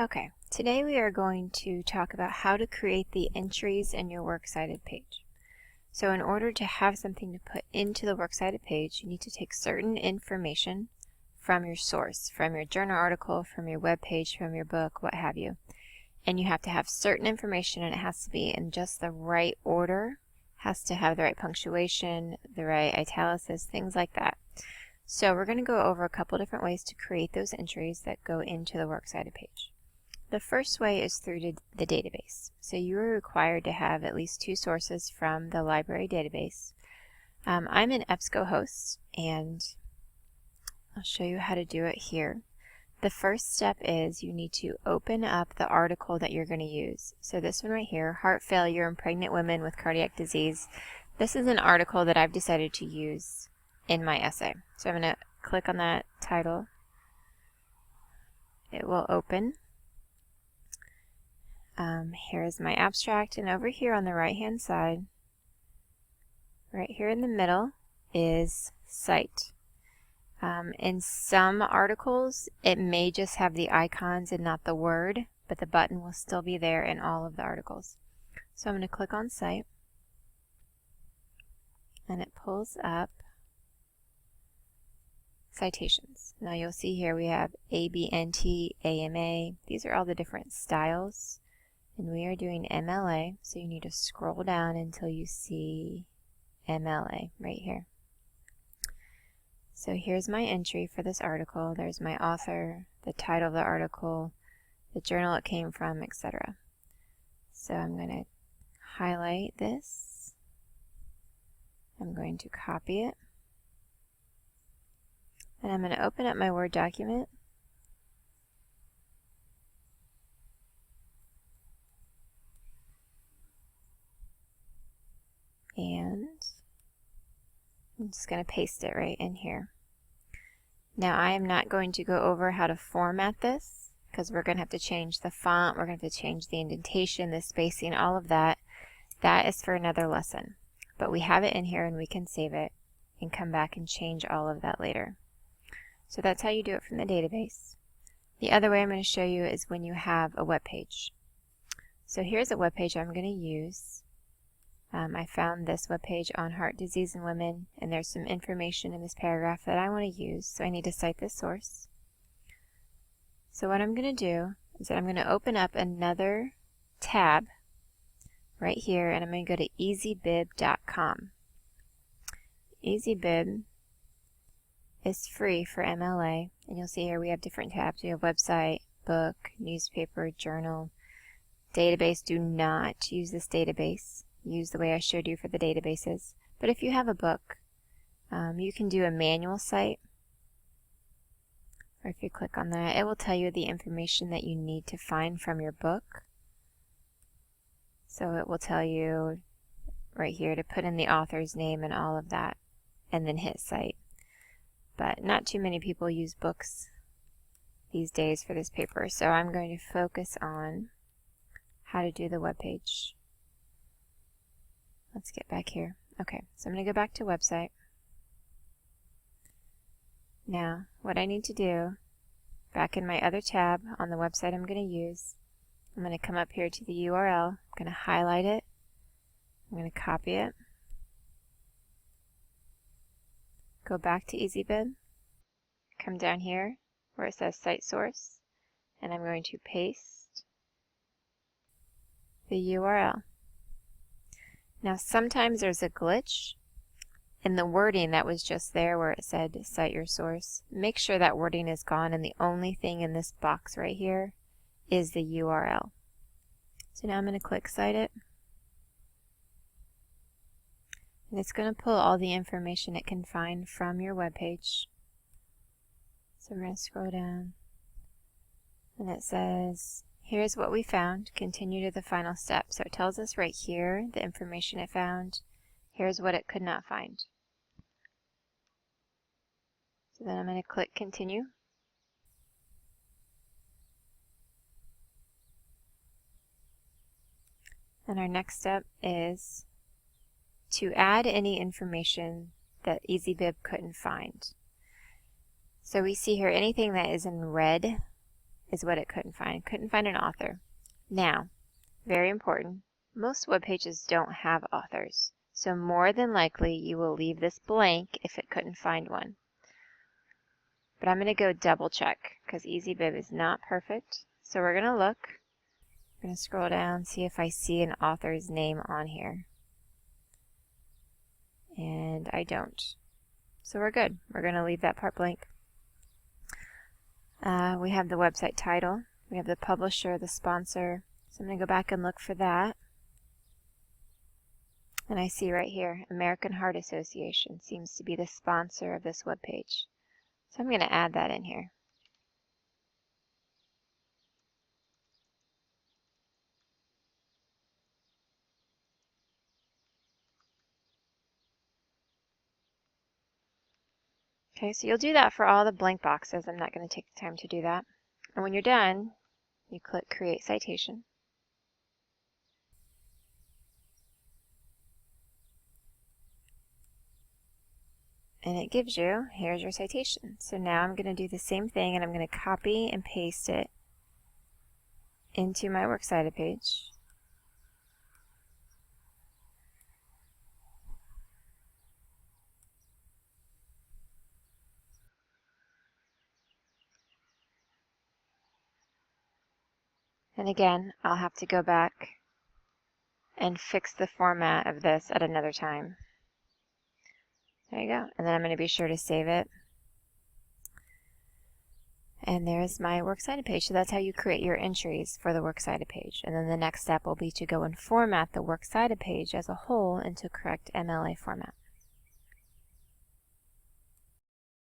Okay, today we are going to talk about how to create the entries in your Works Cited page. So in order to have something to put into the Works Cited page, you need to take certain information from your source, from your journal article, from your web page, from your book, what have you. And you have to have certain information, and it has to be in just the right order, has to have the right punctuation, the right italics, things like that. So we're going to go over a couple different ways to create those entries that go into the Works Cited page. The first way is through the database. So you are required to have at least 2 sources from the library database. I'm an EBSCOhost, and I'll show you how to do it here. The first step is you need to open up the article that you're going to use. So this one right here, Heart Failure in Pregnant Women with Cardiac Disease. This is an article that I've decided to use in my essay. So I'm going to click on that title. It will open. Here's my abstract, and over here on the right hand side, right here in the middle, is Cite. In some articles it may just have the icons and not the word, but the button will still be there in all of the articles. So I'm going to click on Cite, and it pulls up citations. Now you'll see here we have ABNT, AMA. These are all the different styles. And we are doing MLA, so you need to scroll down until you see MLA right here. So here's my entry for this article. There's my author, the title of the article, the journal it came from, etc. So I'm going to highlight this. I'm going to copy it. And I'm going to open up my Word document. And I'm just going to paste it right in here. Now I am not going to go over how to format this, because we're going to have to change the font, we're going to have to change the indentation, the spacing, all of that. That is for another lesson. But we have it in here and we can save it and come back and change all of that later. So that's how you do it from the database. The other way I'm going to show you is when you have a web page. So here's a web page I'm going to use. I found this webpage on heart disease in women, and there's some information in this paragraph that I want to use, so I need to cite this source. So what I'm going to do is that I'm going to open up another tab right here, and I'm going to go to easybib.com. Easybib is free for MLA, and you'll see here we have different tabs. We have website, book, newspaper, journal, database. Do not use this database. Use the way I showed you for the databases. But if you have a book, you can do a manual cite, or if you click on that, it will tell you the information that you need to find from your book. So it will tell you right here to put in the author's name and all of that, and then hit cite. But not too many people use books these days for this paper, so I'm going to focus on how to do the web page. Let's get back here. Okay, so I'm going to go back to website. Now, what I need to do, back in my other tab on the website I'm going to use, I'm going to come up here to the URL. I'm going to highlight it. I'm going to copy it. Go back to easybib. Come down here where it says Cite Source, and I'm going to paste the URL. Now sometimes there's a glitch in the wording that was just there where it said cite your source. Make sure that wording is gone, and the only thing in this box right here is the URL. So now I'm going to click Cite It. And it's going to pull all the information it can find from your web page. So we're going to scroll down, and it says, here's what we found. Continue to the final step. So it tells us right here the information it found. Here's what it could not find. So then I'm going to click Continue. And our next step is to add any information that easybib couldn't find. So we see here anything that is in red is what it couldn't find. It couldn't find an author. Now, very important, most web pages don't have authors. So more than likely you will leave this blank if it couldn't find one. But I'm going to go double check because easybib is not perfect. So we're going to look. I'm going to scroll down, see if I see an author's name on here. And I don't. So we're good. We're going to leave that part blank. We have the website title. We have the publisher, the sponsor. So I'm going to go back and look for that. And I see right here, American Heart Association seems to be the sponsor of this web page. So I'm going to add that in here. Okay, so you'll do that for all the blank boxes. I'm not going to take the time to do that. And when you're done, you click Create Citation. And it gives you, here's your citation. So now I'm going to do the same thing, and I'm going to copy and paste it into my Works Cited page. And again, I'll have to go back and fix the format of this at another time. There you go. And then I'm going to be sure to save it. And there's my Works Cited page. So that's how you create your entries for the Works Cited page. And then the next step will be to go and format the Works Cited page as a whole into correct MLA format.